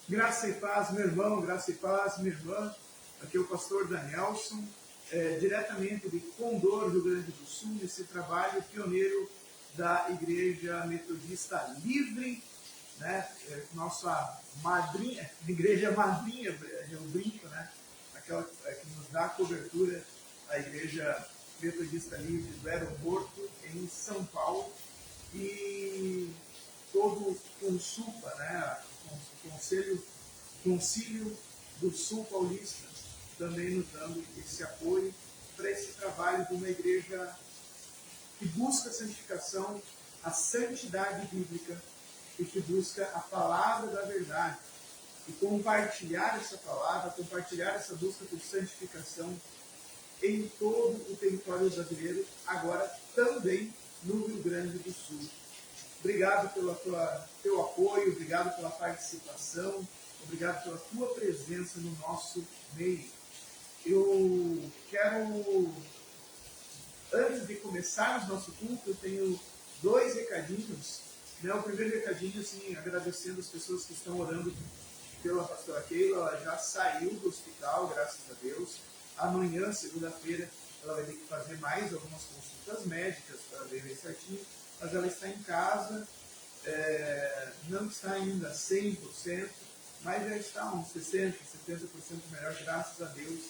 Graça e paz, meu irmão, graça e paz, minha irmã. Aqui é o pastor Danielson, diretamente de Condor, Rio Grande do Sul, nesse trabalho pioneiro da Igreja Metodista Livre, né? Nossa madrinha, igreja madrinha, eu brinco, né? Aquela que nos dá cobertura, a Igreja Metodista Livre do Aeroporto, em São Paulo. E todo o Consulpa, né? O Concílio do Sul Paulista, também nos dando esse apoio para esse trabalho de uma igreja que busca a santificação, a santidade bíblica e que busca a palavra da verdade. E compartilhar essa palavra, compartilhar essa busca por santificação em todo o território brasileiro, agora também no Rio Grande do Sul. Obrigado pelo teu apoio, obrigado pela participação, obrigado pela tua presença no nosso meio. Eu quero, antes de começarmos nosso culto, eu tenho dois recadinhos. Né? O primeiro recadinho, assim, agradecendo as pessoas que estão orando pela pastora Keila. Ela já saiu do hospital, graças a Deus. Amanhã, segunda-feira, ela vai ter que fazer mais algumas consultas médicas para ver certinho, mas ela está em casa, não está ainda 100%, mas já está uns 60%, 70% melhor, graças a Deus,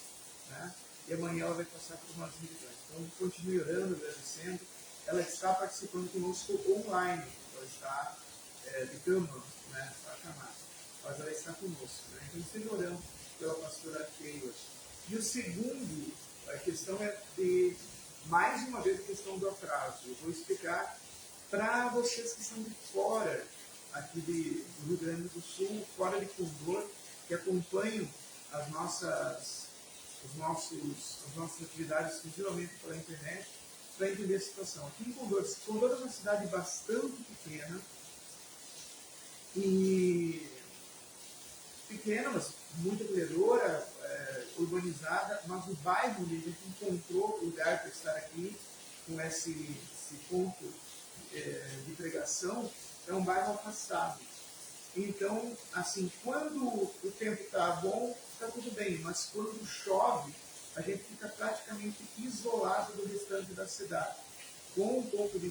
né? E amanhã ela vai passar por umas revisões. Então, continue orando, agradecendo. Ela está participando conosco online, ela está de cama, né, para chamar, mas ela está conosco, né? Então, esteja orando pela pastora Keila. E o segundo, a questão é de, mais uma vez, a questão do atraso. Eu vou explicar para vocês que estão de fora aqui do Rio Grande do Sul, fora de Condor, que acompanham as nossas atividades exclusivamente pela internet, para entender a situação. Aqui em Condor é uma cidade bastante pequena, mas muito acolhedora, urbanizada, mas o bairro onde a gente encontrou lugar para estar aqui, com esse ponto de pregação, é um bairro afastado. Então, assim, quando o tempo está bom, está tudo bem, mas quando chove, a gente fica praticamente isolado do restante da cidade. Com muito de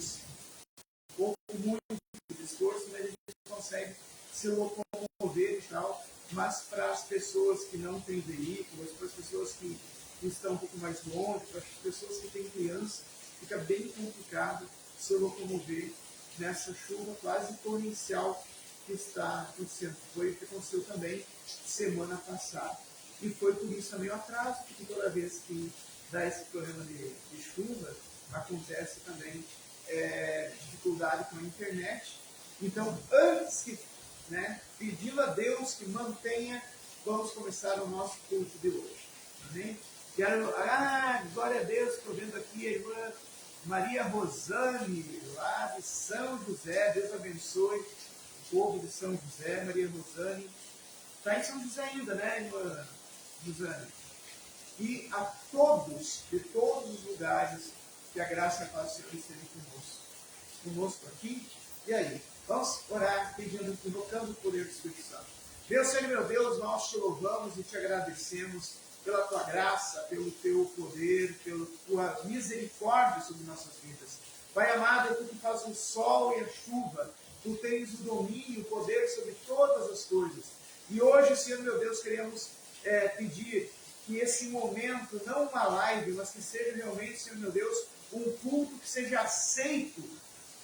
esforço, né, a gente consegue se locomover e tal, mas para as pessoas que não têm veículos, para as pessoas que estão um pouco mais longe, para as pessoas que têm criança, fica bem complicado se locomover nessa chuva quase torrencial que está acontecendo. Foi o que aconteceu também semana passada. E foi por isso também o atraso, porque toda vez que dá esse problema de chuva, acontece também dificuldade com a internet. Então, antes que, pedindo a Deus que mantenha, vamos começar o nosso culto de hoje. Amém? Glória a Deus, estou vendo aqui a irmã Maria Rosane, lá de São José. Deus abençoe o povo de São José. Maria Rosane está em São José ainda, né, irmã Rosane? E a todos, de todos os lugares, que a graça e a paz do Senhor estejam conosco aqui. E aí, vamos orar, pedindo, invocando o poder do Espírito Santo. Deus, Senhor, meu Deus, nós te louvamos e te agradecemos pela tua graça, pelo teu poder, pela tua misericórdia sobre nossas vidas. Pai amado, é tu que faz o sol e a chuva, tu tens o domínio, o poder sobre todas as coisas. E hoje, Senhor, meu Deus, queremos pedir que esse momento, não uma live, mas que seja realmente, Senhor, meu Deus, um culto que seja aceito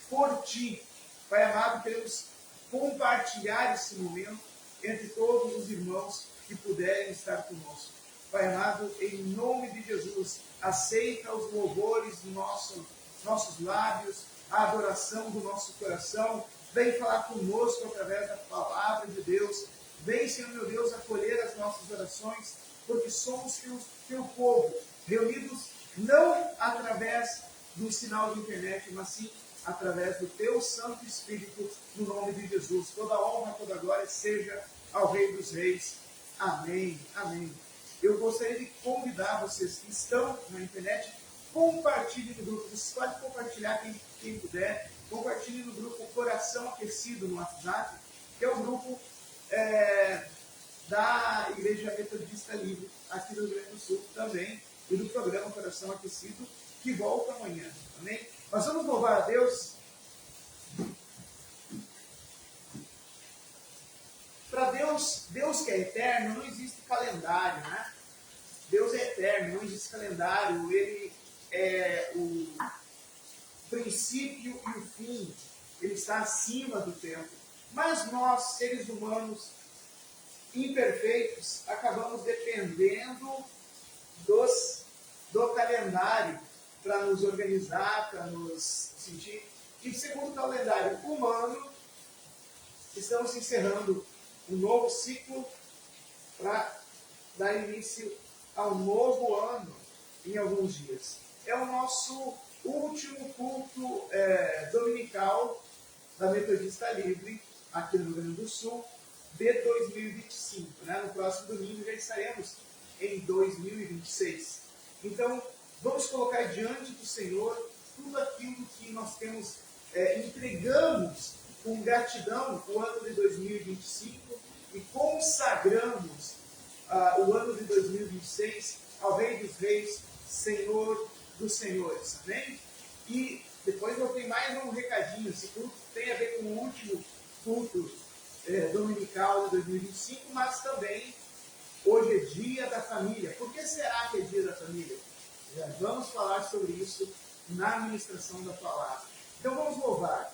por ti. Pai amado, queremos compartilhar esse momento entre todos os irmãos que puderem estar conosco. Pai amado, em nome de Jesus, aceita os louvores dos nossos lábios, a adoração do nosso coração. Vem falar conosco através da palavra de Deus. Vem, Senhor meu Deus, acolher as nossas orações, porque somos teu povo, reunidos não através do sinal de internet, mas sim através do teu Santo Espírito, no nome de Jesus. Toda honra, toda glória seja ao Rei dos Reis. Amém. Amém. Eu gostaria de convidar vocês que estão na internet, compartilhem no grupo. Vocês podem compartilhar, quem puder. Compartilhem no grupo Coração Aquecido no WhatsApp, que é um grupo da Igreja Metodista Livre, aqui do Rio Grande do Sul também, e do programa Coração Aquecido, que volta amanhã. Amém? Nós vamos louvar a Deus. Para Deus, Deus que é eterno, não existe calendário, né? Deus é eterno, não existe calendário, Ele é o princípio e o fim, Ele está acima do tempo. Mas nós, seres humanos imperfeitos, acabamos dependendo do calendário para nos organizar, para nos sentir. E segundo o calendário humano, estamos encerrando um novo ciclo para dar início ao novo ano em alguns dias. É o nosso último culto dominical da Metodista Livre, aqui no Rio Grande do Sul, de 2025. Né? No próximo domingo já estaremos em 2026. Então, vamos colocar diante do Senhor tudo aquilo que nós temos, entregamos com gratidão o ano de 2025 e consagramos o ano de 2026 ao Rei dos Reis, Senhor dos Senhores. Amém? E depois eu tenho mais um recadinho. Esse culto tem a ver com o último culto dominical de 2025, mas também hoje é dia da família. Por que será que é dia da família? Já vamos falar sobre isso na ministração da palavra. Então vamos louvar.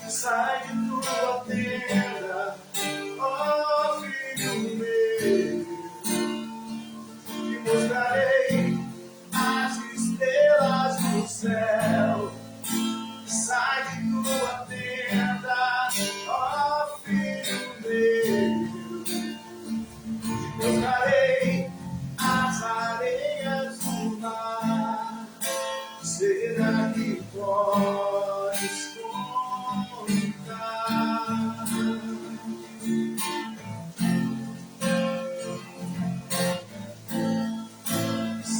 Sai de tua tenda, ó filho meu, te mostrarei as estrelas do céu. Sai de tua tenda, ó filho meu, te mostrarei as areias do mar. Será que podes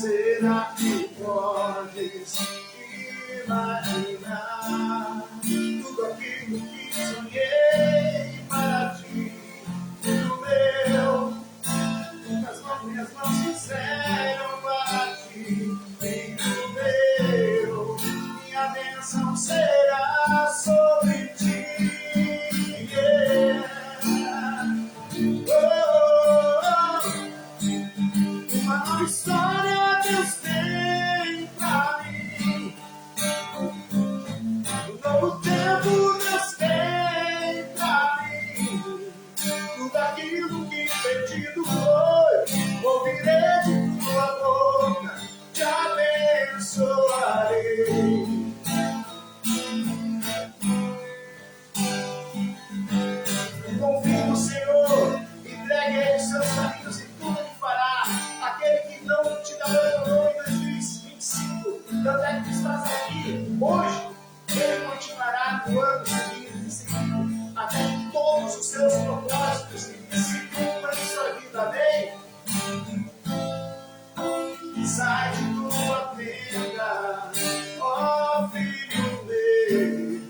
será que podes imaginar tudo aquilo que sonhei para ti, filho meu? Minhas mãos fizeram para ti, filho meu. Minha bênção será sobre ti. Uma nova história Deus tem pra mim. Um novo tempo Deus tem pra mim. Tudo aquilo que perdido foi, ouvirei de tua boca, te abençoarei. Confie no Senhor, entregue a Ele seus caminhos e tudo Ele fará. Aquele que não te abandonou em 2025, tanto é que estás aqui hoje, Ele continuará no ano seguinte, até que todos os seus propósitos se cumpram em sua vida. Amém? Sai de tua tenda, ó filho meu,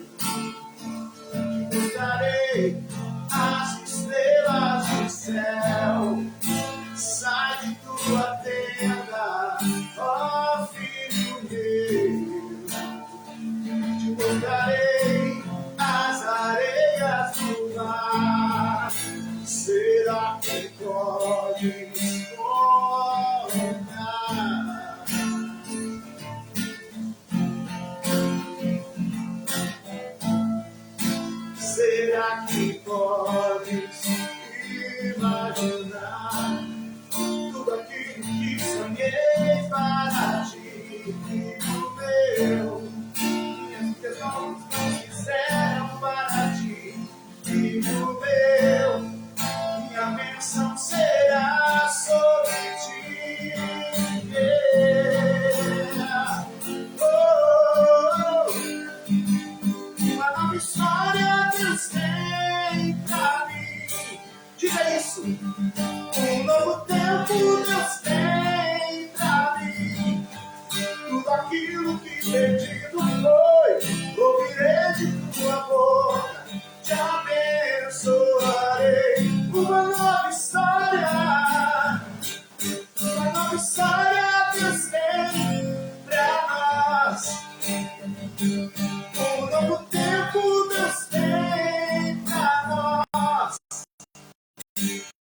te mostrarei as estrelas do céu. Sai de tua tenda, ó filho meu, te mostrarei as areias do mar. Será que podes contar? Será que podes imaginar tudo aquilo que sonhei para ti, filho meu? Minhas mãos não fizeram para ti, filho meu. Minha bênção será sobre ti. Yeah. Oh, uma nova história Deus tem. tem pra mim. Diga isso. Um novo tempo Deus tem pra mim. Tudo aquilo que pedido foi, ouvirei de tua boca, te abençoarei. Uma nova história Deus tem pra nós. Um novo tempo Deus tem pra nós.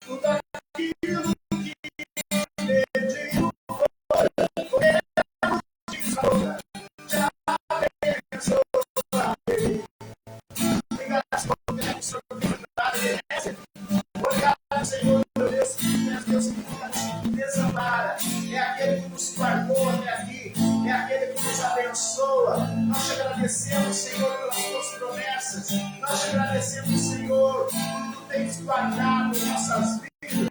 Tudo aquilo que pediu foi, te abençoarei. Obrigado, Senhor, meu Deus, Deus que desampara, é aquele que nos guardou até aqui, é aquele que nos abençoa. Nós te agradecemos, Senhor, pelas tuas promessas. Nós te agradecemos, Senhor, por tu tens guardado nossas vidas.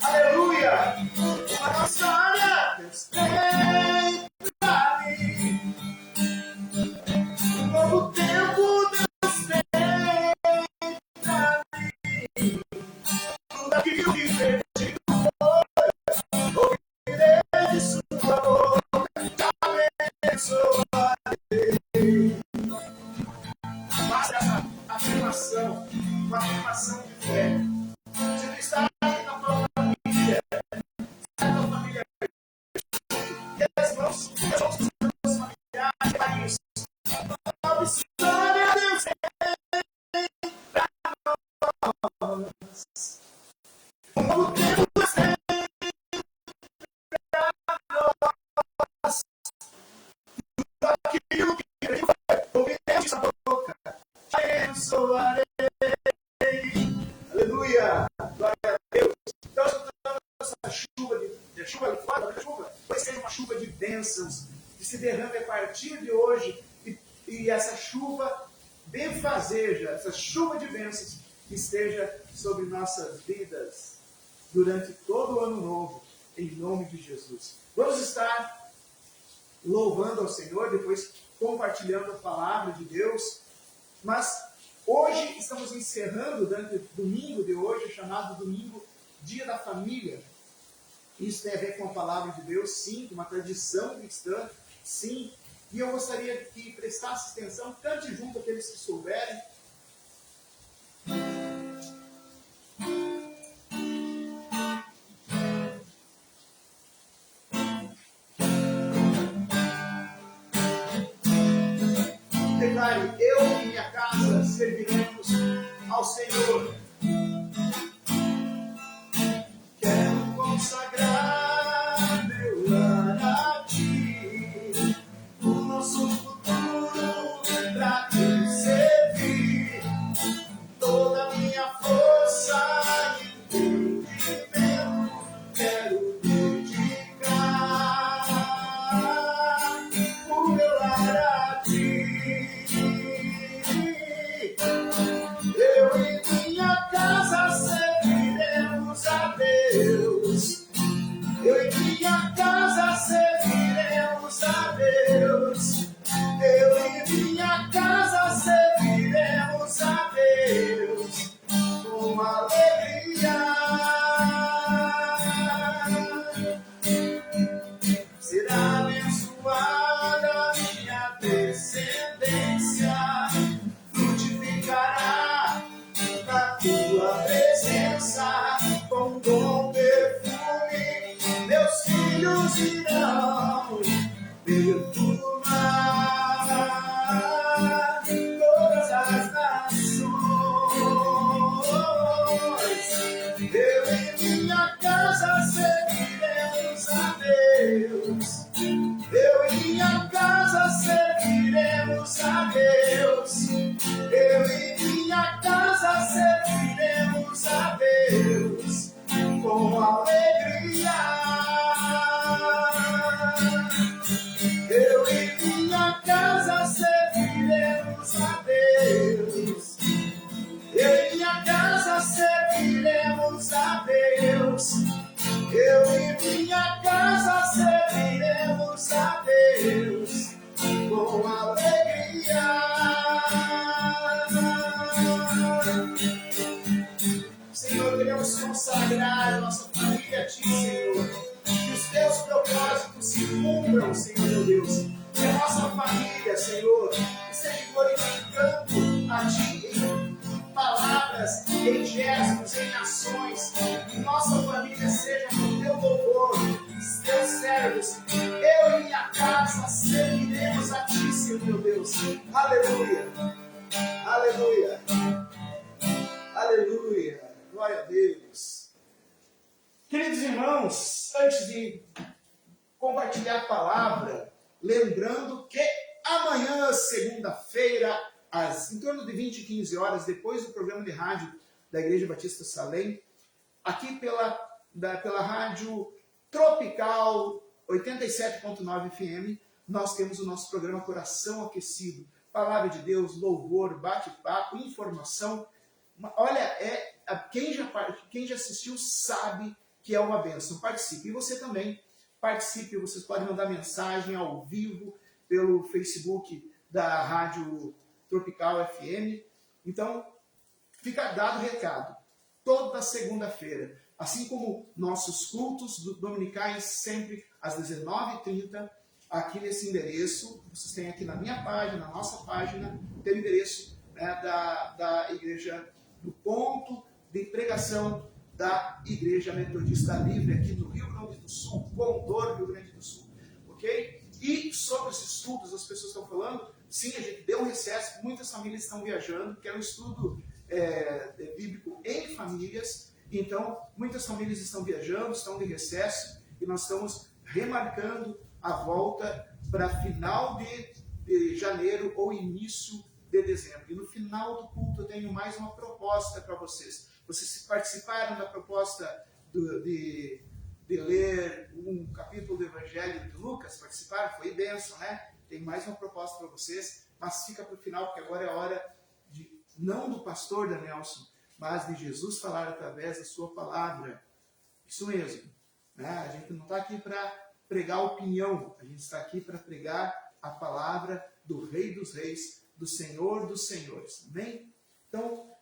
Aleluia! Uma nova história Deus tem pra mim. Um novo tempo Deus tem pra mim. Tudo aquilo que pedido foi, ouvirei de sua boca, te abençoarei. Faça essa afirmação, uma afirmação de fé. Se não está aqui na tua família, está na tua família, e as mãos dos seus familiares, para isso. Nova história Deus tem pra nós. Um novo tempo Deus tem pra nós. Tudo aquilo que pediu foi, ouvirei de sua boca, te abençoarei. Aleluia! Glória a Deus! Então, escutando essa chuva de fora, chuva, vai ser uma chuva de bênçãos que se derrame a partir de hoje, e essa chuva benfazeja, essa chuva de bênçãos que esteja sobre nossas vidas durante todo o ano novo, em nome de Jesus. Vamos estar louvando ao Senhor, depois compartilhando a palavra de Deus, mas hoje estamos encerrando, durante o domingo de hoje, chamado domingo Dia da Família. Isso tem a ver com a palavra de Deus, sim, com uma tradição cristã, sim. E eu gostaria que prestasse atenção, cante junto aqueles que souberem. Declare: eu e minha casa serviremos ao Senhor. Quero consagrar meu lar a ti, o nosso futuro pra te servir. Toda a minha força e entendimento quero dedicar o meu lar a ti. Eu e minha Senhor, queremos consagrar a nossa família a Ti, Senhor. Que os Teus propósitos se cumpram, Senhor, meu Deus. Que a nossa família, Senhor, esteja glorificando a Ti em palavras, em gestos, em ações. Que nossa família seja com Teu louvor, Teus servos. Eu e minha casa serviremos a Ti, Senhor, meu Deus. Aleluia. Aleluia. Aleluia. Glória a Deus. Queridos irmãos, antes de compartilhar a palavra, lembrando que amanhã, segunda-feira, em torno de 20 e 15 horas, depois do programa de rádio da Igreja Batista Salem, aqui pela rádio Tropical 87.9 FM, nós temos o nosso programa Coração Aquecido. Palavra de Deus, louvor, bate-papo, informação. Olha, quem já assistiu sabe que é uma bênção. Participe. E você também participe. Vocês podem mandar mensagem ao vivo pelo Facebook da Rádio Tropical FM. Então, fica dado o recado. Toda segunda-feira, assim como nossos cultos dominicais, sempre às 19h30, aqui nesse endereço, vocês têm aqui na minha página, na nossa página, tem o endereço, né, da Igreja do Ponto de Pregação da Igreja Metodista Livre, aqui no Rio Grande do Sul, Condor, Rio Grande do Sul. Ok? E sobre os estudos, as pessoas estão falando, sim, a gente deu um recesso, muitas famílias estão viajando, que é um estudo bíblico em famílias, então muitas famílias estão viajando, estão de recesso, e nós estamos remarcando a volta para final de janeiro ou início de dezembro. E no final do culto eu tenho mais uma proposta para vocês. Vocês participaram da proposta de ler um capítulo do Evangelho de Lucas? Participaram? Foi bênção, né? Tem mais uma proposta para vocês, mas fica para o final, porque agora é hora não do pastor Danielson, mas de Jesus falar através da sua palavra. Isso mesmo. Né? A gente não está aqui para pregar opinião, a gente está aqui para pregar a palavra do Rei dos Reis, do Senhor dos Senhores. Amém? Então,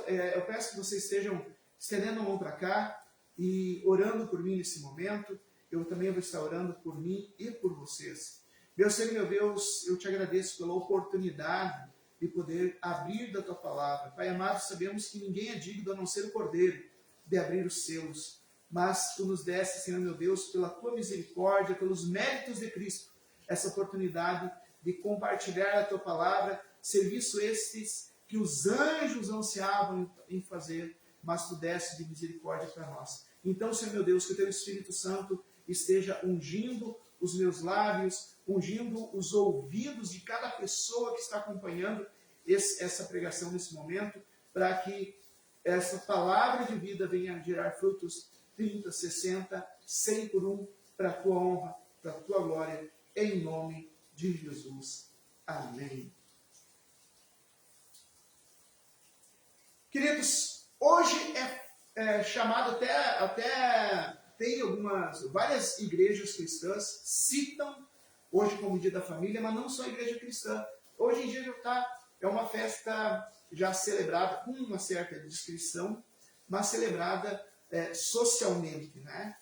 eu peço que vocês estejam estendendo a mão para cá e orando por mim nesse momento. Eu também vou estar orando por mim e por vocês. Meu Senhor e meu Deus, eu te agradeço pela oportunidade de poder abrir da tua palavra. Pai amado, sabemos que ninguém é digno a não ser o Cordeiro de abrir os seus. Mas tu nos deste, Senhor meu Deus, pela tua misericórdia, pelos méritos de Cristo, essa oportunidade de compartilhar a tua palavra, serviço estes que os anjos ansiavam em fazer, mas tu deste de misericórdia para nós. Então, Senhor meu Deus, que o teu Espírito Santo esteja ungindo os meus lábios, ungindo os ouvidos de cada pessoa que está acompanhando essa pregação nesse momento, para que essa palavra de vida venha gerar frutos 30, 60, 100 por um, para a tua honra, para a tua glória, em nome de Jesus. Amém. Queridos, hoje é chamado até tem várias igrejas cristãs citam hoje como dia da família, mas não só a igreja cristã. Hoje em dia é uma festa já celebrada com uma certa descrição, mas celebrada socialmente, né?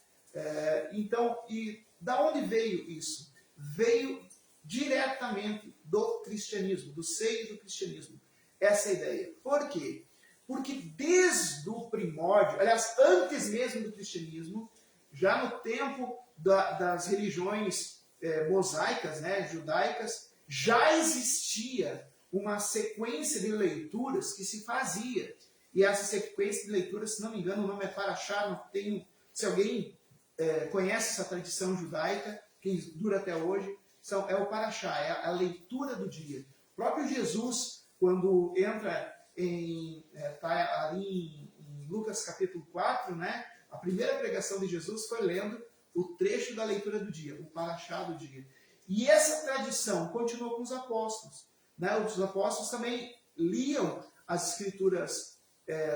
Então, e da onde veio isso? Veio diretamente do cristianismo, do seio do cristianismo, essa ideia. Por quê? Porque desde o primórdio, aliás, antes mesmo do cristianismo, já no tempo das religiões mosaicas, né, judaicas, já existia uma sequência de leituras que se fazia. E essa sequência de leituras, se não me engano, o nome é Parashá, se alguém conhece essa tradição judaica, que dura até hoje, é o Parashá, é a leitura do dia. O próprio Jesus, quando entra ali em Lucas capítulo 4, né, a primeira pregação de Jesus foi lendo o trecho da leitura do dia, o Parashá do dia. E essa tradição continuou com os apóstolos. Né? Os apóstolos também liam as escrituras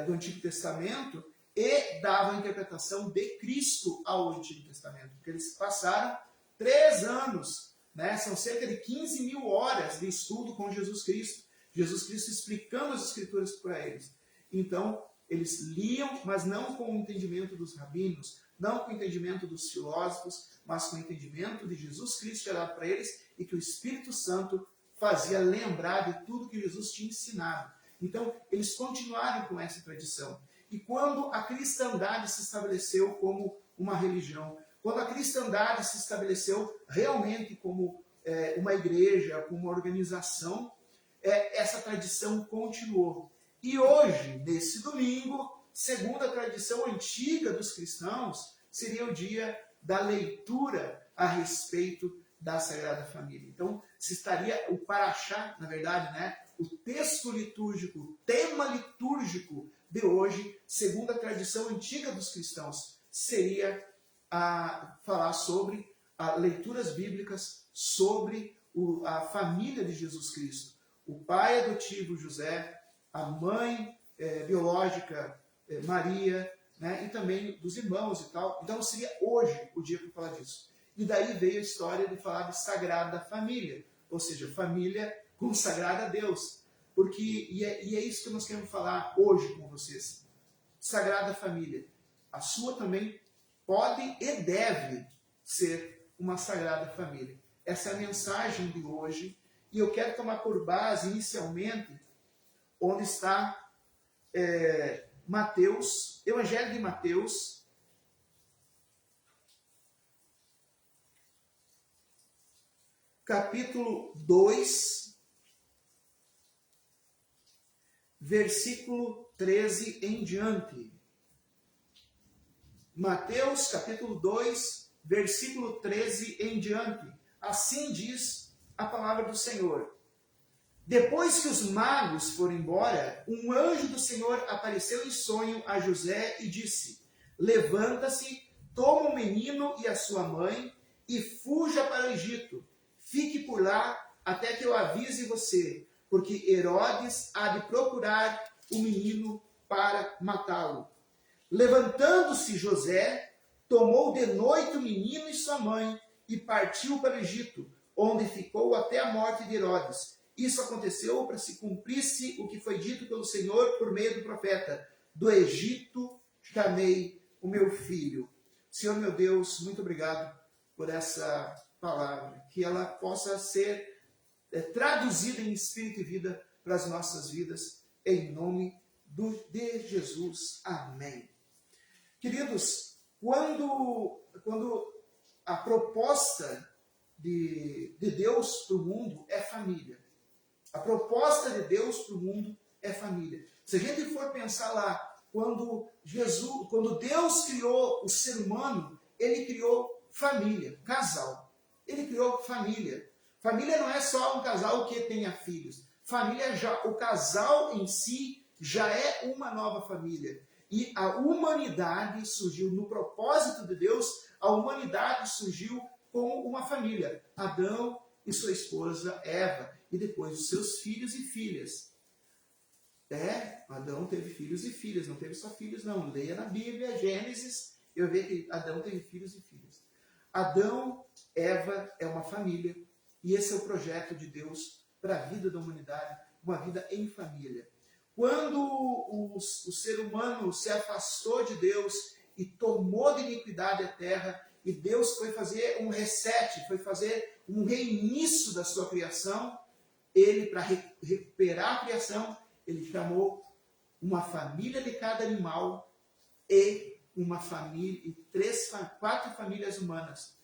do Antigo Testamento e davam a interpretação de Cristo ao Antigo Testamento. Porque eles passaram 3 anos, né? São cerca de 15 mil horas de estudo com Jesus Cristo. Jesus Cristo explicando as Escrituras para eles. Então, eles liam, mas não com o entendimento dos rabinos, não com o entendimento dos filósofos, mas com o entendimento de Jesus Cristo tinha dado para eles e que o Espírito Santo fazia lembrar de tudo que Jesus tinha ensinado. Então, eles continuaram com essa tradição. E quando a cristandade se estabeleceu como uma religião, quando a cristandade se estabeleceu realmente como uma igreja, como uma organização, essa tradição continuou. E hoje, nesse domingo, segundo a tradição antiga dos cristãos, seria o dia da leitura a respeito da Sagrada Família. Então, se estaria o Paraxá, na verdade, né? O texto litúrgico, o tema litúrgico de hoje, segundo a tradição antiga dos cristãos, seria falar sobre leituras bíblicas sobre a família de Jesus Cristo. O pai adotivo José, a mãe biológica Maria, né, e também dos irmãos e tal. Então seria hoje o dia para falar disso. E daí veio a história de falar de Sagrada Família, ou seja, família consagrada a Deus. E é isso que nós queremos falar hoje com vocês. Sagrada Família. A sua também pode e deve ser uma Sagrada Família. Essa é a mensagem de hoje. E eu quero tomar por base, inicialmente, onde está Mateus, Evangelho de Mateus, capítulo 2, versículo 13 em diante. Mateus, capítulo 2, versículo 13 em diante. Assim diz a palavra do Senhor. Depois que os magos foram embora, um anjo do Senhor apareceu em sonho a José e disse: levanta-se, toma o menino e a sua mãe e fuja para o Egito. Fique por lá até que eu avise você, porque Herodes há de procurar o menino para matá-lo. Levantando-se José, tomou de noite o menino e sua mãe e partiu para o Egito, onde ficou até a morte de Herodes. Isso aconteceu para se cumprisse o que foi dito pelo Senhor por meio do profeta: do Egito chamei o meu filho. Senhor meu Deus, muito obrigado por essa palavra, que ela possa ser traduzida em espírito e vida para as nossas vidas, em nome de Jesus. Amém. Queridos, quando a proposta de Deus para o mundo é família. A proposta de Deus para o mundo é família. Se a gente for pensar lá, quando Deus criou o ser humano, ele criou família, casal. Ele criou família. Família não é só um casal que tenha filhos. Família o casal em si já é uma nova família. E a humanidade surgiu, no propósito de Deus, a humanidade surgiu como uma família. Adão e sua esposa Eva, e depois os seus filhos e filhas. Adão teve filhos e filhas, não teve só filhos não. Leia na Bíblia, Gênesis, eu vejo que Adão teve filhos e filhas. Adão, Eva é uma família, e esse é o projeto de Deus para a vida da humanidade, uma vida em família. Quando o ser humano se afastou de Deus e tomou de iniquidade a terra, e Deus foi fazer um reset, foi fazer um reinício da sua criação, ele, para recuperar a criação, ele chamou uma família de cada animal e uma família, e 4 famílias humanas,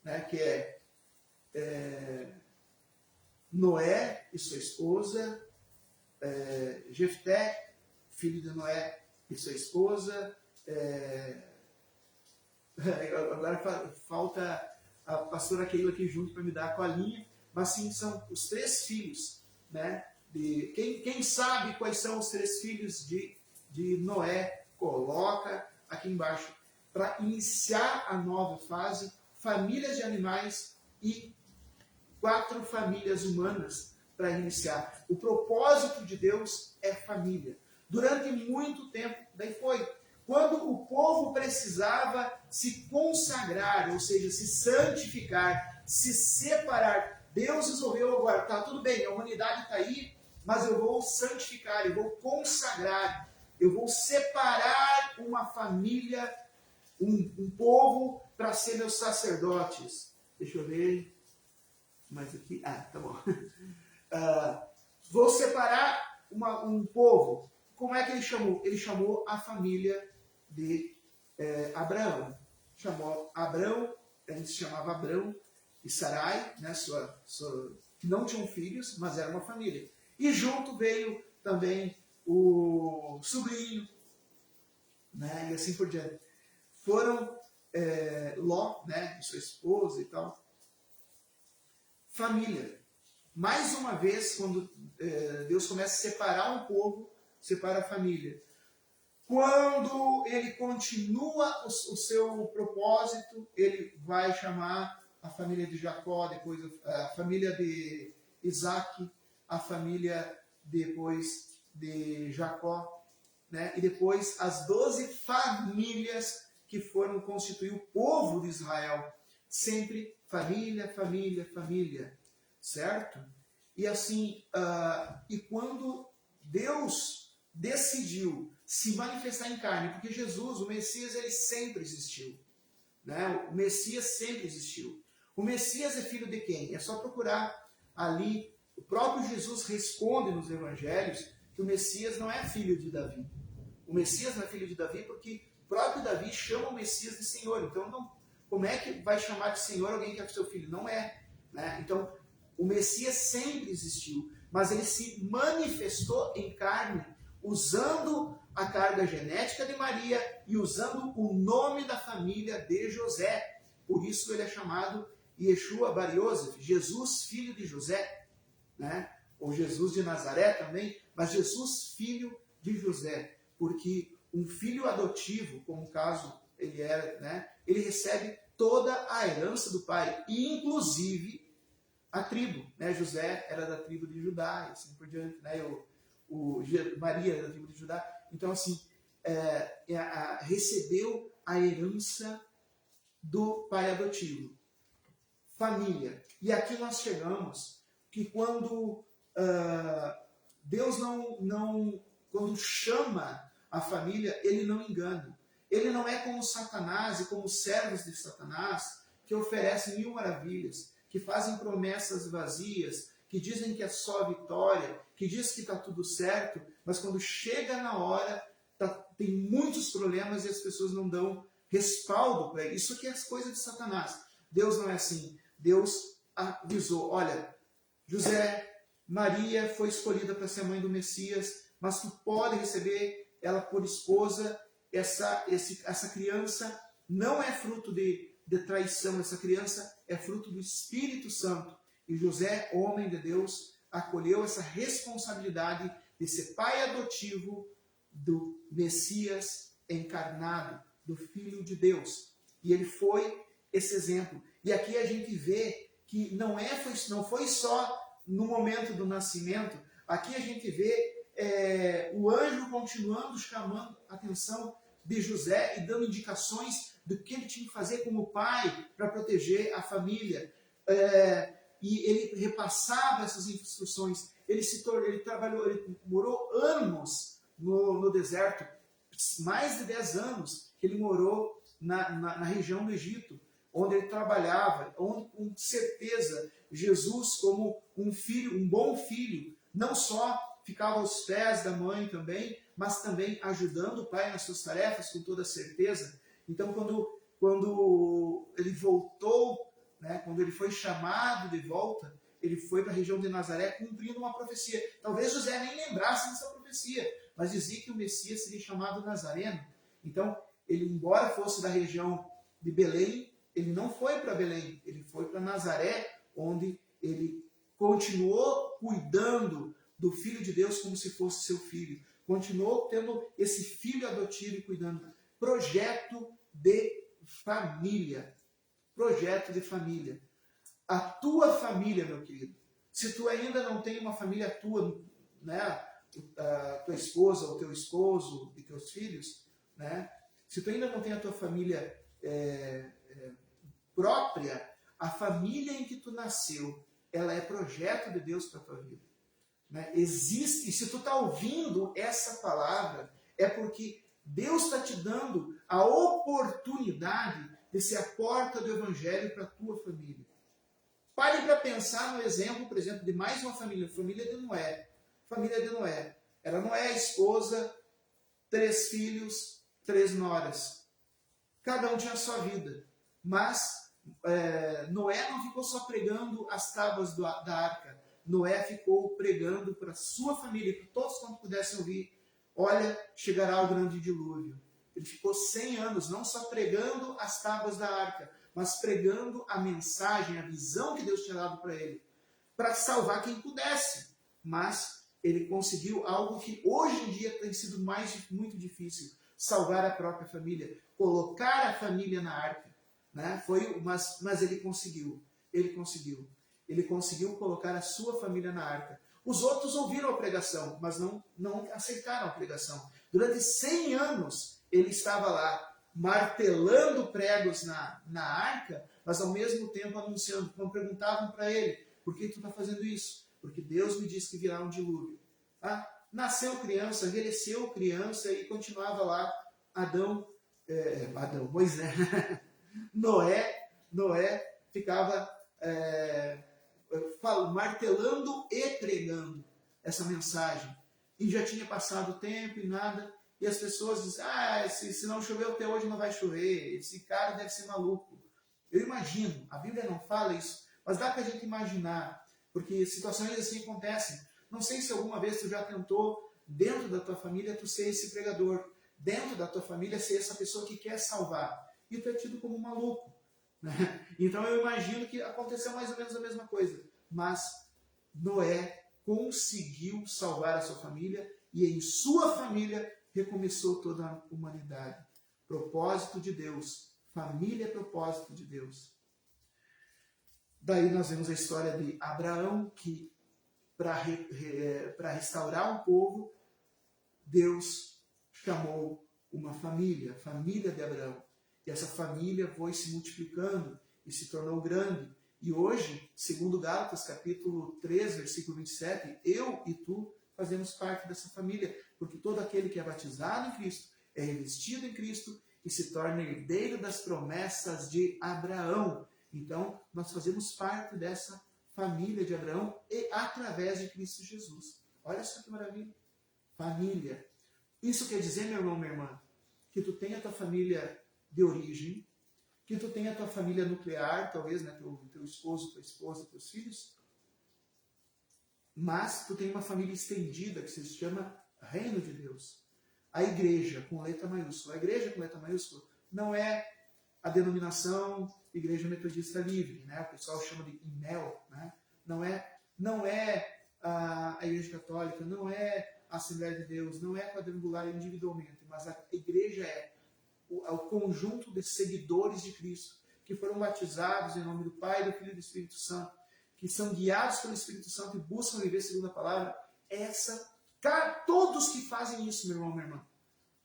né, que Noé e sua esposa, Jefté, filho de Noé e sua esposa, agora falta a pastora Keila aqui junto para me dar a colinha, mas sim, são os 3 filhos, né? Quem sabe quais são os 3 filhos de Noé, coloca aqui embaixo, para iniciar a nova fase, famílias de animais e 4 famílias humanas para iniciar. O propósito de Deus é família. Durante muito tempo, daí foi. Quando o povo precisava se consagrar, ou seja, se santificar, se separar, Deus resolveu agora, tá tudo bem, a humanidade está aí, mas eu vou santificar, eu vou consagrar, eu vou separar uma família, um povo para ser meus sacerdotes. Deixa eu ver. Mais aqui. Tá bom. Vou separar um povo. Como é que ele chamou? Ele chamou a família de Abraão. Chamou Abraão, ele se chamava Abraão e Sarai, né, que não tinham filhos, mas era uma família. E junto veio também o sobrinho, né, e assim por diante. Foram Ló, né, e sua esposa e tal. Família. Mais uma vez, quando Deus começa a separar um povo, separa a família. Quando ele continua o seu propósito, ele vai chamar a família de Jacó, depois a família de Isaac, a família depois de Jacó, né? E depois as 12 famílias que foram constituir o povo de Israel. Sempre família, família, família, certo? E assim, e quando Deus decidiu se manifestar em carne, porque Jesus, o Messias, ele sempre existiu, né? O Messias sempre existiu. O Messias é filho de quem? É só procurar ali, o próprio Jesus responde nos evangelhos que o Messias não é filho de Davi. O Messias não é filho de Davi porque o próprio Davi chama o Messias de Senhor. Então, não, como é que vai chamar de Senhor alguém que é seu filho? Não é, né? Então, o Messias sempre existiu, mas ele se manifestou em carne usando a carga genética de Maria e usando o nome da família de José. Por isso ele é chamado Yeshua Bar Yosef, Jesus filho de José, né? Ou Jesus de Nazaré também, mas Jesus filho de José, porque um filho adotivo, como o caso ele era, né? Ele recebe toda a herança do pai, inclusive a tribo, né? José era da tribo de Judá, e assim por diante, né? Maria era da tribo de Judá. Então, assim, recebeu a herança do pai adotivo. Família. E aqui nós chegamos que quando Deus quando chama a família, ele não engana. Ele não é como Satanás e como os servos de Satanás que oferecem 1000 maravilhas, que fazem promessas vazias, que dizem que é só vitória, que diz que está tudo certo, mas quando chega na hora, tem muitos problemas e as pessoas não dão respaldo para isso. Isso aqui é as coisas de Satanás. Deus não é assim. Deus avisou, olha, José, Maria foi escolhida para ser mãe do Messias, mas tu pode receber ela por esposa. Essa criança não é fruto de traição, essa criança é fruto do Espírito Santo. E José, homem de Deus, acolheu essa responsabilidade de ser pai adotivo do Messias encarnado, do Filho de Deus. E ele foi esse exemplo. E aqui a gente vê que não foi só no momento do nascimento. Aqui a gente vê o anjo continuando chamando a atenção de José e dando indicações do que ele tinha que fazer como pai para proteger a família. E ele repassava essas instruções. Ele morou anos no deserto, mais de 10 anos que ele morou na região do Egito, onde ele trabalhava, onde com certeza Jesus, como um filho, um bom filho, não só ficava aos pés da mãe também, mas também ajudando o pai nas suas tarefas com toda certeza. Então, quando ele voltou, né, quando ele foi chamado de volta, ele foi para a região de Nazaré cumprindo uma profecia. Talvez José nem lembrasse dessa profecia, mas dizia que o Messias seria chamado Nazareno. Então, ele, embora fosse da região de Belém, ele não foi para Belém, ele foi para Nazaré, onde ele continuou cuidando do Filho de Deus como se fosse seu filho. Continuou tendo esse filho adotivo e cuidando. Projeto de família. Projeto de família. A tua família, meu querido. Se tu ainda não tem uma família tua, né, a tua esposa, o teu esposo e teus filhos, né, se tu ainda não tem a tua família própria, a família em que tu nasceu, ela é projeto de Deus para a tua vida. né? Existe, e se tu está ouvindo essa palavra, é porque Deus está te dando a oportunidade de ser a porta do Evangelho para a tua família. Pare para pensar no exemplo, por exemplo, de mais uma família, família de Noé. Família de Noé. Era Noé, a esposa, 3 filhos, 3 noras. Cada um tinha a sua vida. Mas Noé não ficou só pregando as tábuas da arca. Noé ficou pregando para a sua família, para todos quantos pudessem ouvir. Olha, chegará o grande dilúvio. Ele ficou 100 anos, não só pregando as tábuas da arca, mas pregando a mensagem, a visão que Deus tinha dado para ele, para salvar quem pudesse. Mas ele conseguiu algo que hoje em dia tem sido muito difícil, salvar a própria família, colocar a família na arca. Né? Mas ele conseguiu. Ele conseguiu colocar a sua família na arca. Os outros ouviram a pregação, mas não aceitaram a pregação. Durante 100 anos, ele estava lá, martelando pregos na arca, mas ao mesmo tempo anunciando. Quando perguntavam para ele, por que tu está fazendo isso? Porque Deus me disse que virá um dilúvio. Ah, nasceu criança, envelheceu criança e continuava lá Moisés, Noé ficava martelando e pregando essa mensagem. E já tinha passado o tempo e nada. E as pessoas dizem, se não choveu até hoje não vai chover. Esse cara deve ser maluco. Eu imagino, a Bíblia não fala isso, mas dá pra gente imaginar, porque situações assim acontecem. Não sei se alguma vez tu já tentou, dentro da tua família, tu ser esse pregador. Dentro da tua família, ser essa pessoa que quer salvar. E tu é tido como um maluco. Né? Então eu imagino que aconteceu mais ou menos a mesma coisa. Mas Noé conseguiu salvar a sua família e em sua família recomeçou toda a humanidade. Propósito de Deus. Família é propósito de Deus. Daí nós vemos a história de Abraão, que para restaurar um povo, Deus chamou uma família, a família de Abraão. E essa família foi se multiplicando e se tornou grande. E hoje, segundo Gálatas, capítulo 3, versículo 27, eu e tu fazemos parte dessa família, porque todo aquele que é batizado em Cristo é revestido em Cristo e se torna herdeiro das promessas de Abraão. Então, nós fazemos parte dessa família de Abraão e através de Cristo Jesus. Olha só que maravilha. Família. Isso quer dizer, meu irmão, minha irmã, que tu tem a tua família de origem, que tu tem a tua família nuclear, talvez, né, teu esposo, tua esposa, teus filhos, mas tu tem uma família estendida que se chama Reino de Deus. A igreja com letra maiúscula. A igreja com letra maiúscula não é a denominação Igreja Metodista Livre, né? O pessoal chama de IMEL, né? Não é a Igreja Católica, não é a Assembleia de Deus, não é quadrangular individualmente, mas a igreja é o conjunto de seguidores de Cristo, que foram batizados em nome do Pai, do Filho e do Espírito Santo, que são guiados pelo Espírito Santo e buscam viver segundo a palavra. Todos que fazem isso, meu irmão, minha irmã,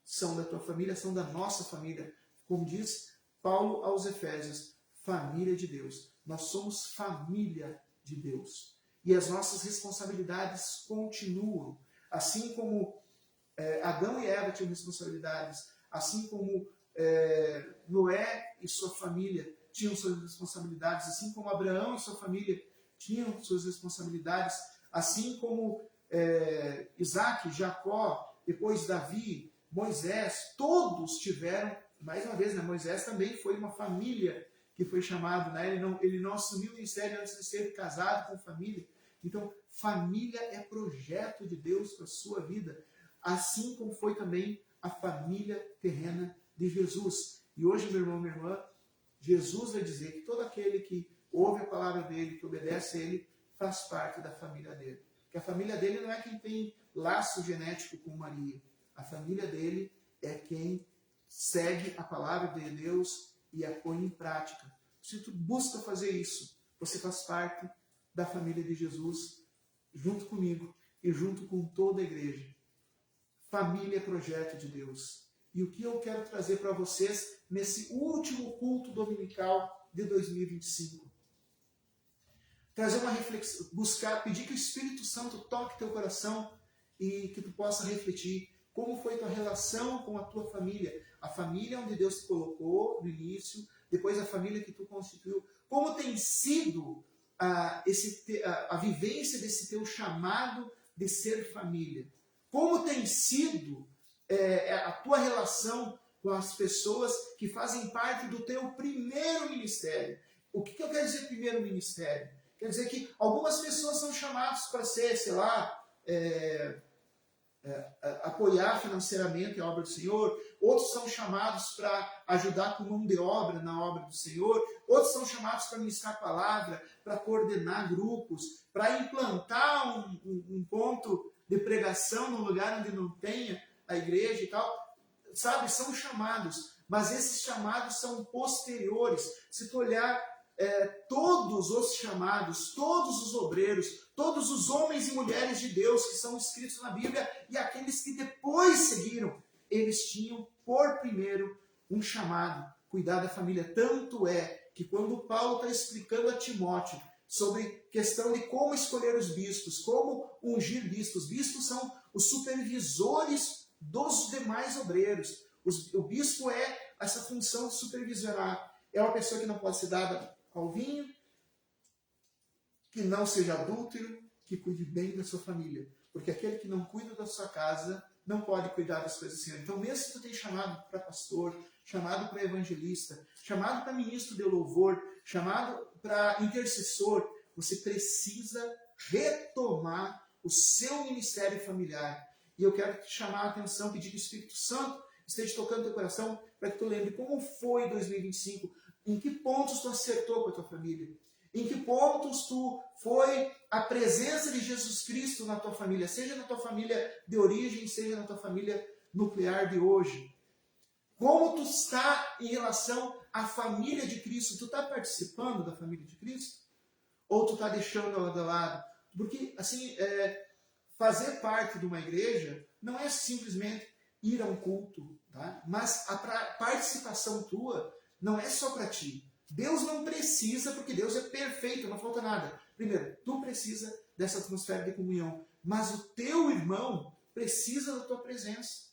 são da tua família, são da nossa família. Como diz Paulo aos Efésios, família de Deus. Nós somos família de Deus. E as nossas responsabilidades continuam. Assim como Adão e Eva tinham responsabilidades, assim como Noé e sua família tinham suas responsabilidades, assim como Abraão e sua família tinham suas responsabilidades, assim como Isaac, Jacó, depois Davi, Moisés, todos tiveram, mais uma vez, né, Moisés também foi uma família que foi chamado, né, ele não assumiu o ministério antes de ser casado com família. Então, família é projeto de Deus para a sua vida, assim como foi também a família terrena de Jesus. E hoje, meu irmão, minha irmã, Jesus vai dizer que todo aquele que ouve a palavra dele, que obedece a ele, faz parte da família dele. Que a família dele não é quem tem laço genético com Maria. A família dele é quem segue a palavra de Deus e a põe em prática. Se tu busca fazer isso, você faz parte da família de Jesus, junto comigo e junto com toda a igreja. Família é projeto de Deus. E o que eu quero trazer para vocês nesse último culto dominical de 2025? trazer uma reflexão, buscar, pedir que o Espírito Santo toque teu coração e que tu possa refletir como foi tua relação com a tua família, a família onde Deus te colocou no início, depois a família que tu constituiu, como tem sido a vivência desse teu chamado de ser família, como tem sido a tua relação com as pessoas que fazem parte do teu primeiro ministério. O que eu quero dizer primeiro ministério? Quer dizer que algumas pessoas são chamadas para ser, sei lá, apoiar financeiramente a obra do Senhor, outros são chamados para ajudar com mão de obra na obra do Senhor, outros são chamados para ministrar a palavra, para coordenar grupos, para implantar um ponto de pregação num lugar onde não tenha a igreja e tal. Sabe, são chamados, mas esses chamados são posteriores. Se tu olhar todos os chamados, todos os obreiros, todos os homens e mulheres de Deus que são escritos na Bíblia e aqueles que depois seguiram, eles tinham por primeiro um chamado, cuidar da família. Tanto é que quando Paulo está explicando a Timóteo sobre questão de como escolher os bispos, como ungir bispos, os bispos são os supervisores dos demais obreiros. O bispo é essa função de supervisionar. É uma pessoa que não pode ser dada ao vinho, que não seja adúltero, que cuide bem da sua família. Porque aquele que não cuida da sua casa não pode cuidar das coisas do Senhor. Então, mesmo que tu tenha chamado para pastor, chamado para evangelista, chamado para ministro de louvor, chamado para intercessor, você precisa retomar o seu ministério familiar. E eu quero te chamar a atenção, pedir que o Espírito Santo esteja tocando teu coração para que tu lembre como foi 2025, em que pontos tu acertou com a tua família, em que pontos tu foi a presença de Jesus Cristo na tua família, seja na tua família de origem, seja na tua família nuclear de hoje. Como tu está em relação à família de Cristo? Tu está participando da família de Cristo? Ou tu está deixando ela de lado? Porque, assim, fazer parte de uma igreja não é simplesmente ir a um culto, tá? Mas a participação tua não é só para ti. Deus não precisa, porque Deus é perfeito, não falta nada. Primeiro, tu precisa dessa atmosfera de comunhão, mas o teu irmão precisa da tua presença.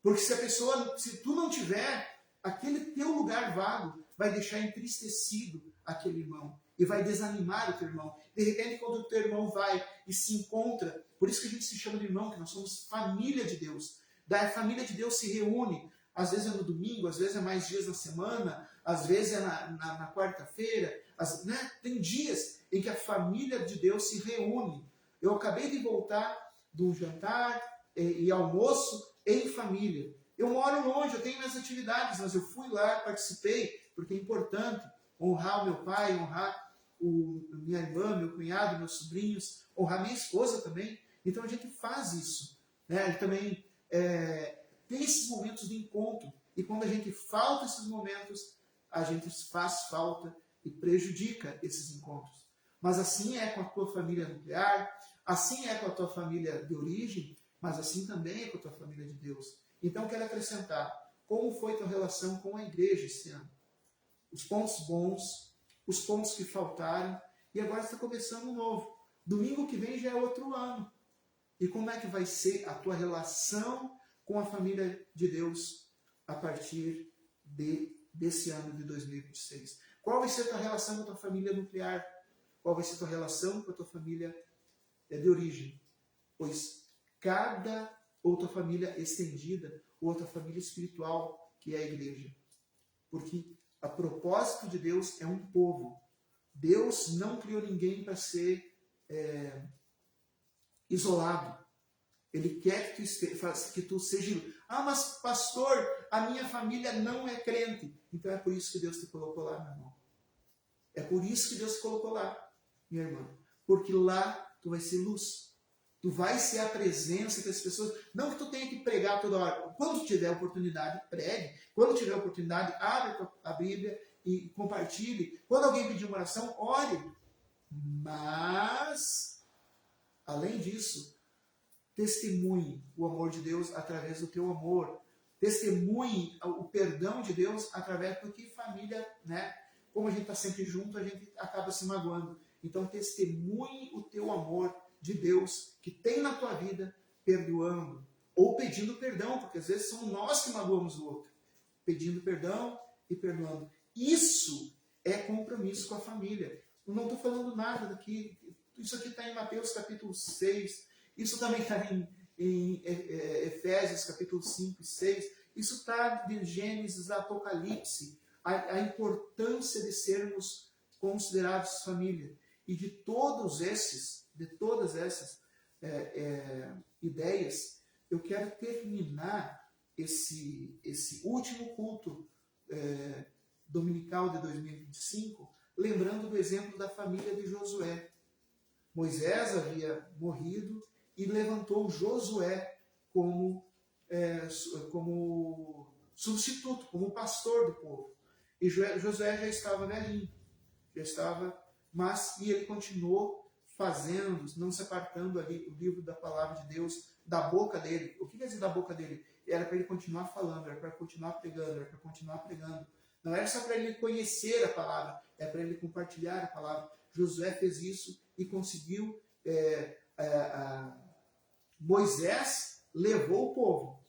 Porque se tu não tiver, aquele teu lugar vago vai deixar entristecido aquele irmão e vai desanimar o teu irmão. De repente, quando o teu irmão vai e se encontra, por isso que a gente se chama de irmão, que nós somos família de Deus. Da família de Deus se reúne, às vezes é no domingo, às vezes é mais dias na semana, às vezes é na quarta-feira, né? Tem dias em que a família de Deus se reúne. Eu acabei de voltar de um jantar e almoço em família. Eu moro longe, eu tenho minhas atividades, mas eu fui lá, participei, porque é importante honrar o meu pai, honrar minha irmã, meu cunhado, meus sobrinhos, honrar minha esposa também. Então a gente faz isso, né? A gente também tem esses momentos de encontro, e quando a gente falta esses momentos, a gente faz falta e prejudica esses encontros. Mas assim é com a tua família nuclear, assim é com a tua família de origem, mas assim também é com a tua família de Deus. Então quero acrescentar, como foi tua relação com a igreja esse ano? Os pontos bons, os pontos que faltaram, e agora está começando um novo. Domingo que vem já é outro ano. E como é que vai ser a tua relação com a família de Deus a partir desse ano de 2026? Qual vai ser a tua relação com a tua família nuclear? Qual vai ser a tua relação com a tua família de origem? Pois cada outra família estendida, outra família espiritual, que é a igreja. Porque a propósito de Deus é um povo. Deus não criou ninguém para ser isolado. Ele quer que tu seja... Ah, mas pastor, a minha família não é crente. Então é por isso que Deus te colocou lá, meu irmão. É por isso que Deus te colocou lá, minha irmã. Porque lá tu vai ser luz. Tu vai ser a presença das pessoas. Não que tu tenha que pregar toda hora. Quando tiver oportunidade, pregue. Quando tiver oportunidade, abre a Bíblia e compartilhe. Quando alguém pedir uma oração, ore. Mas, além disso, testemunhe o amor de Deus através do teu amor. Testemunhe o perdão de Deus através, porque família, né? Como a gente está sempre junto, a gente acaba se magoando. Então testemunhe o teu amor de Deus que tem na tua vida, perdoando ou pedindo perdão, porque às vezes somos nós que magoamos o outro, pedindo perdão e perdoando. Isso é compromisso com a família. Eu não estou falando nada daqui, isso aqui está em Mateus capítulo 6, isso também está em Efésios capítulo 5 e 6, isso está de Gênesis a Apocalipse, a importância de sermos considerados família. E de todas essas ideias, eu quero terminar esse último culto dominical de 2025, lembrando do exemplo da família de Josué. Moisés havia morrido e levantou Josué como substituto, como pastor do povo. E Josué já estava velhinho, e ele continuou fazendo, não se apartando ali o livro da palavra de Deus da boca dele. O que quer dizer da boca dele? Era para ele continuar falando, era para continuar pregando, era para continuar pregando. Não era só para ele conhecer a palavra, era para ele compartilhar a palavra. Josué fez isso e conseguiu. Moisés levou o povo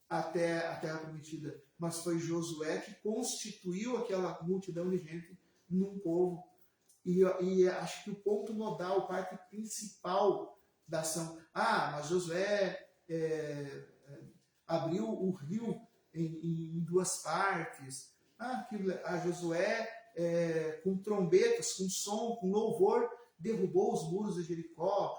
até a terra prometida, mas foi Josué que constituiu aquela multidão de gente num povo. E acho que o ponto nodal, a parte principal da ação. Mas Josué abriu o rio em duas partes. Josué, com trombetas, com som, com louvor, derrubou os muros de Jericó.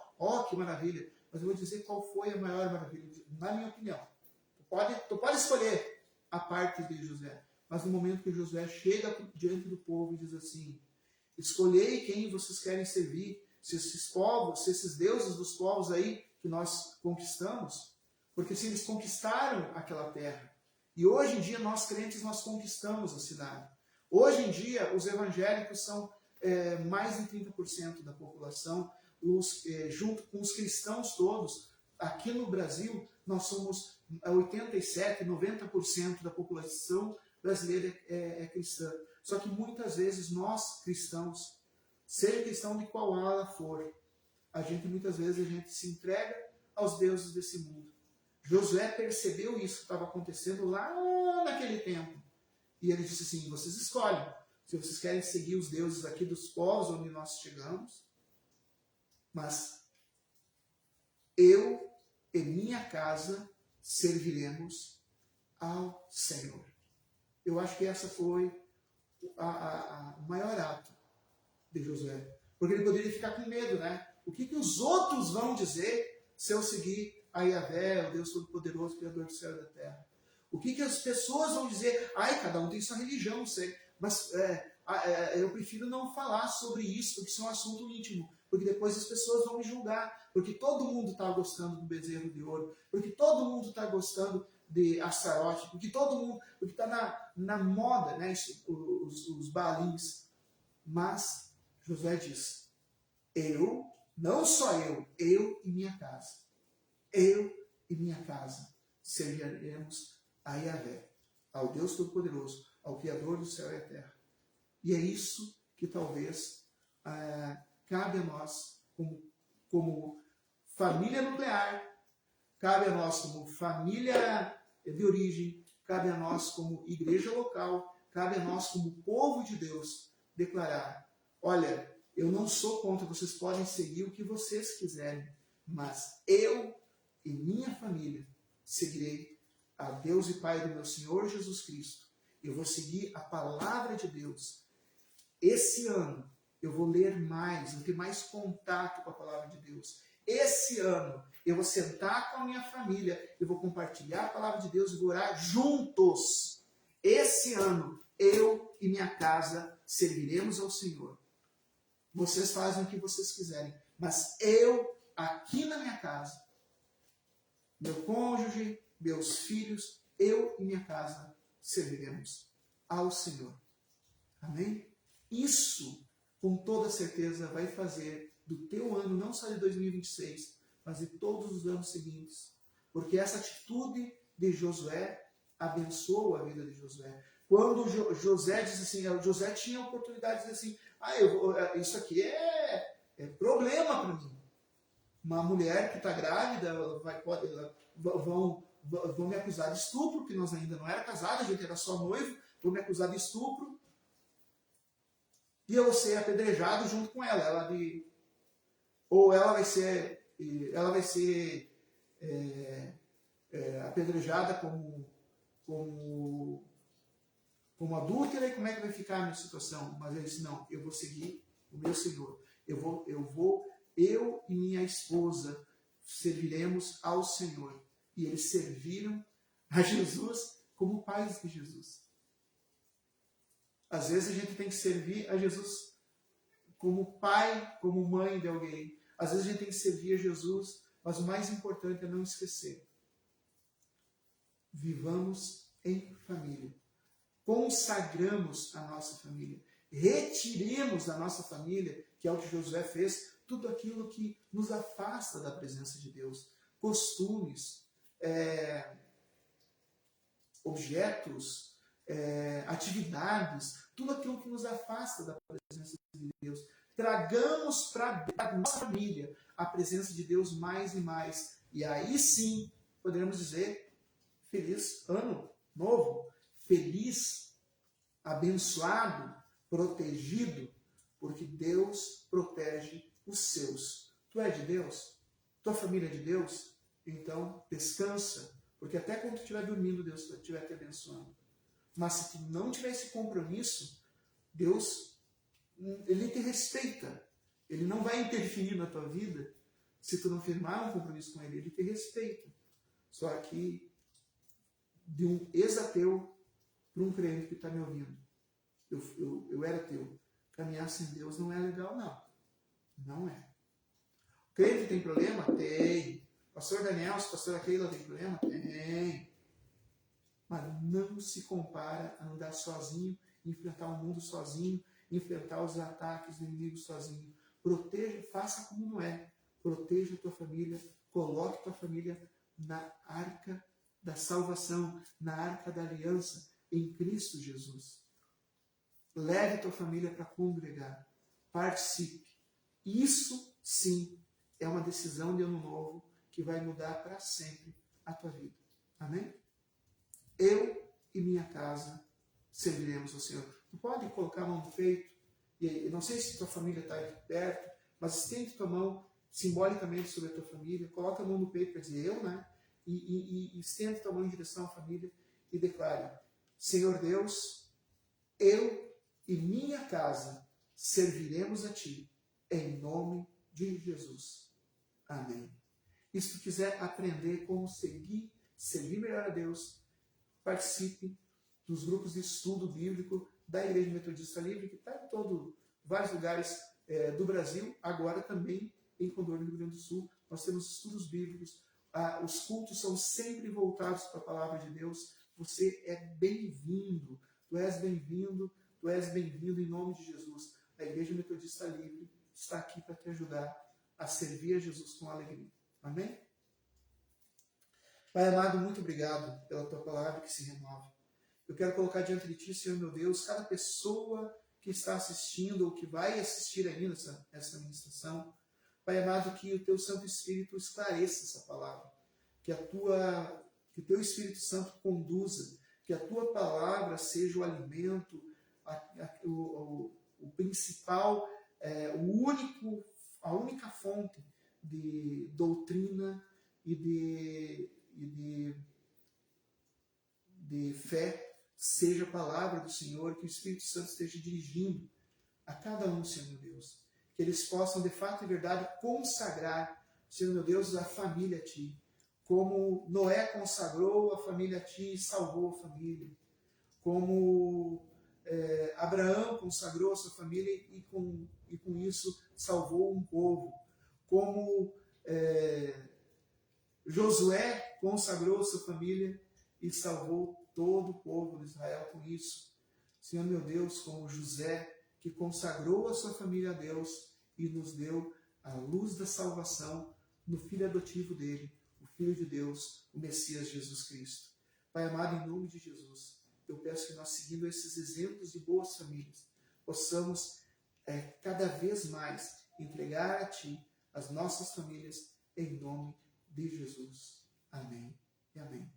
Que maravilha! Mas eu vou dizer qual foi a maior maravilha, na minha opinião. Tu pode escolher a parte de Josué, mas no momento que Josué chega diante do povo e diz assim: escolhei quem vocês querem servir, se esses deuses dos povos aí que nós conquistamos, porque se eles conquistaram aquela terra, e hoje em dia nós crentes nós conquistamos a cidade. Hoje em dia os evangélicos são mais de 30% da população, junto com os cristãos todos. Aqui no Brasil nós somos 87%, 90% da população brasileira é cristã. Só que muitas vezes nós, cristãos, seja cristão de qual ala for, muitas vezes a gente se entrega aos deuses desse mundo. Josué percebeu isso que estava acontecendo lá naquele tempo. E ele disse assim: vocês escolhem se vocês querem seguir os deuses aqui dos povos onde nós chegamos, mas eu e minha casa serviremos ao Senhor. Eu acho que essa foi o maior ato de Josué. Porque ele poderia ficar com medo, né? O que os outros vão dizer se eu seguir a Yahvé, o Deus Todo-Poderoso, Criador do céu e da terra? O que as pessoas vão dizer? Cada um tem sua religião, sei. Mas eu prefiro não falar sobre isso, porque isso é um assunto íntimo. Porque depois as pessoas vão me julgar. Porque todo mundo está gostando do bezerro de ouro. Porque todo mundo está gostando de Astarote. Porque está na moda, né, os balins. Mas Josué diz: não só eu e minha casa. Eu e minha casa serviremos a Yahvé, ao Deus Todo-Poderoso, ao Criador do céu e da terra. E é isso que talvez cabe a nós como família nuclear, cabe a nós como família de origem, cabe a nós como igreja local, cabe a nós como povo de Deus declarar: olha, eu não sou contra, vocês podem seguir o que vocês quiserem, mas eu e minha família seguirei a Deus e Pai do meu Senhor Jesus Cristo. Eu vou seguir a palavra de Deus. Esse ano eu vou ler mais, vou ter mais contato com a palavra de Deus. Esse ano eu vou sentar com a minha família, eu vou compartilhar a palavra de Deus e vou orar juntos. Esse ano eu e minha casa serviremos ao Senhor. Vocês fazem o que vocês quiserem, mas eu, aqui na minha casa, meu cônjuge, meus filhos, eu e minha casa serviremos ao Senhor. Amém? Isso, com toda certeza, vai fazer do teu ano, não só de 2026, mas de todos os anos seguintes. Porque essa atitude de Josué abençoou a vida de Josué. Quando José diz assim, José tinha a oportunidade de dizer assim: Isso aqui é problema para mim. Uma mulher que está grávida, vão me acusar de estupro, porque nós ainda não era casada, a gente era só noivo, vão me acusar de estupro, e eu vou ser apedrejado junto com ela. Ou ela vai ser apedrejada como adúltera, e como é que vai ficar a minha situação? Mas ele disse, não, eu vou seguir o meu Senhor. Eu e minha esposa serviremos ao Senhor. E eles serviram a Jesus como pais de Jesus. Às vezes a gente tem que servir a Jesus como pai, como mãe de alguém. Às vezes a gente tem que servir a Jesus, mas o mais importante é não esquecer. Vivamos em família. Consagramos a nossa família. Retiremos da nossa família, que é o que Josué fez, tudo aquilo que nos afasta da presença de Deus. Costumes, objetos, atividades, tudo aquilo que nos afasta da presença de Deus. Tragamos para a nossa família a presença de Deus mais e mais. E aí sim, poderemos dizer, feliz ano novo, feliz, abençoado, protegido, porque Deus protege os seus. Tu é de Deus? Tua família é de Deus? Então, descansa, porque até quando tu estiver dormindo, Deus estiver te abençoando. Mas se tu não tiver esse compromisso, Deus, Ele te respeita. Ele não vai interferir na tua vida se tu não firmar um compromisso com Ele. Ele te respeita. Só que de um ex-ateu para um crente que está me ouvindo. Eu era ateu. Caminhar sem Deus não é legal, não. Não é. Crente tem problema? Tem. Pastor Daniel, pastora Keila tem problema? Tem. Mas não se compara a andar sozinho, enfrentar o mundo sozinho, enfrentar os ataques do inimigo sozinho. Proteja, faça como Noé. Proteja a tua família, coloque a tua família na arca da salvação, na arca da aliança, em Cristo Jesus. Leve a tua família para congregar. Participe. Isso, sim, é uma decisão de ano novo que vai mudar para sempre a tua vida. Amém? Eu e minha casa serviremos ao Senhor. Tu pode colocar a mão no peito, e não sei se tua família está aí perto, mas estende tua mão simbolicamente sobre a tua família, coloca a mão no peito para dizer eu, né? E estende tua mão em direção à família e declare, Senhor Deus, eu e minha casa serviremos a Ti, em nome de Jesus. Amém. E se tu quiser aprender como servir melhor a Deus, participe dos grupos de estudo bíblico da Igreja Metodista Livre, que está em vários lugares do Brasil, agora também em Condor, no Rio Grande do Sul. Nós temos estudos bíblicos, os cultos são sempre voltados para a Palavra de Deus. Você é bem-vindo, tu és bem-vindo em nome de Jesus. A Igreja Metodista Livre está aqui para te ajudar a servir a Jesus com alegria. Amém? Pai amado, muito obrigado pela tua palavra que se renova. Eu quero colocar diante de ti, Senhor meu Deus, cada pessoa que está assistindo ou que vai assistir ainda essa ministração. Pai amado, que o teu Santo Espírito esclareça essa palavra, que o teu Espírito Santo conduza, que a tua palavra seja o alimento, o principal, a única fonte de doutrina e de fé, seja a palavra do Senhor, que o Espírito Santo esteja dirigindo a cada um, Senhor meu Deus. Que eles possam, de fato e verdade, consagrar, Senhor meu Deus, a família a Ti. Como Noé consagrou a família a Ti e salvou a família. Como Abraão consagrou a sua família e com isso salvou um povo. Como Josué consagrou a sua família e salvou todo o povo de Israel com isso. Senhor meu Deus, como José, que consagrou a sua família a Deus e nos deu a luz da salvação no filho adotivo dele, o Filho de Deus, o Messias Jesus Cristo. Pai amado, em nome de Jesus, eu peço que nós, seguindo esses exemplos de boas famílias, possamos cada vez mais entregar a Ti as nossas famílias, em nome de Jesus. Amém e amém.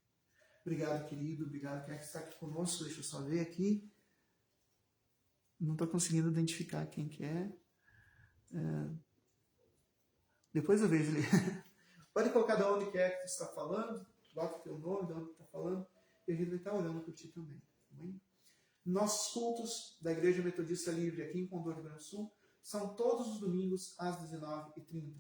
Obrigado, querido. Obrigado quem é que está aqui conosco. Deixa eu só ver aqui. Não estou conseguindo identificar quem que é. Depois eu vejo ali. Pode colocar de onde que é que tu está falando. Bota o teu nome, de onde tu está falando. E a gente vai estar orando por ti também. Amém? Nossos cultos da Igreja Metodista Livre aqui em Condor, Rio Grande do Sul, são todos os domingos às 19h30.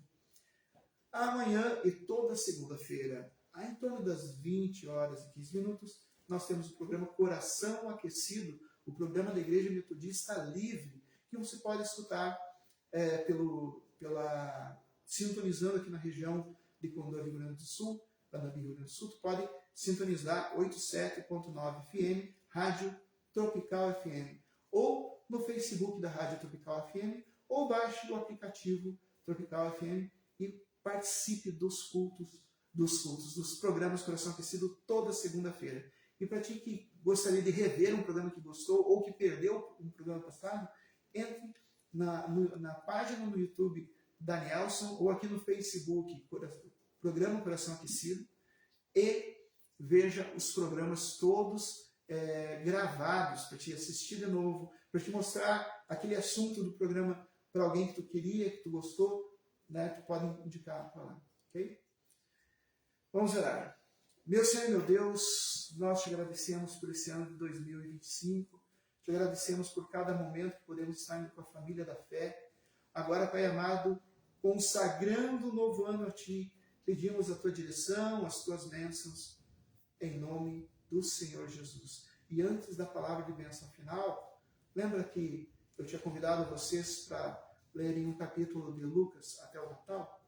Amanhã e toda segunda-feira, em torno das 20 horas e 15 minutos, nós temos o programa Coração Aquecido, o programa da Igreja Metodista Livre, que você pode escutar sintonizando aqui na região de Condor, Rio Grande do Sul, Rio Grande do Sul, tu pode sintonizar 87.9 FM, Rádio Tropical FM, ou no Facebook da Rádio Tropical FM, ou baixe o aplicativo Tropical FM e participe dos programas Coração Aquecido toda segunda-feira. E para ti que gostaria de rever um programa que gostou ou que perdeu um programa passado, entre na página no YouTube da Nelson ou aqui no Facebook, Programa Coração Aquecido, e veja os programas todos gravados para te assistir de novo, para te mostrar aquele assunto do programa para alguém que tu queria, que tu gostou, né? Tu pode indicar para lá, ok? Vamos orar. Meu Senhor e meu Deus, nós te agradecemos por esse ano de 2025, te agradecemos por cada momento que podemos estar indo com a família da fé. Agora, Pai amado, consagrando o novo ano a Ti, pedimos a Tua direção, as Tuas bênçãos, em nome do Senhor Jesus. E antes da palavra de bênção final, lembra que eu tinha convidado vocês para lerem um capítulo de Lucas até o Natal?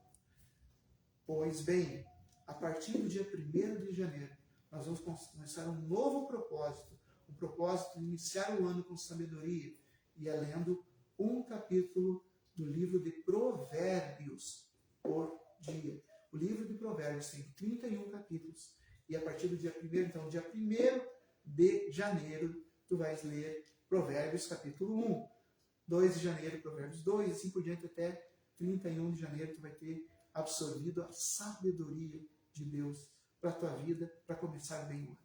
Pois bem, a partir do dia 1º de janeiro, nós vamos começar um novo propósito, um propósito de iniciar o ano com sabedoria, e é lendo um capítulo do livro de Provérbios por dia. O livro de Provérbios tem 31 capítulos, e a partir do dia 1º, então, dia 1º de janeiro, tu vais ler Provérbios capítulo 1. 2 de janeiro, Provérbios 2, e assim por diante até 31 de janeiro, tu vai ter absorvido a sabedoria de Deus para a tua vida, para começar bem o ano.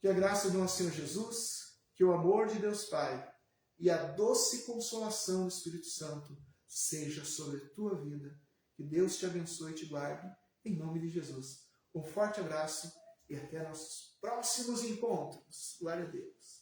Que a graça do nosso Senhor Jesus, que o amor de Deus Pai e a doce consolação do Espírito Santo seja sobre a tua vida. Que Deus te abençoe e te guarde, em nome de Jesus. Um forte abraço e até nossos próximos encontros. Glória a Deus.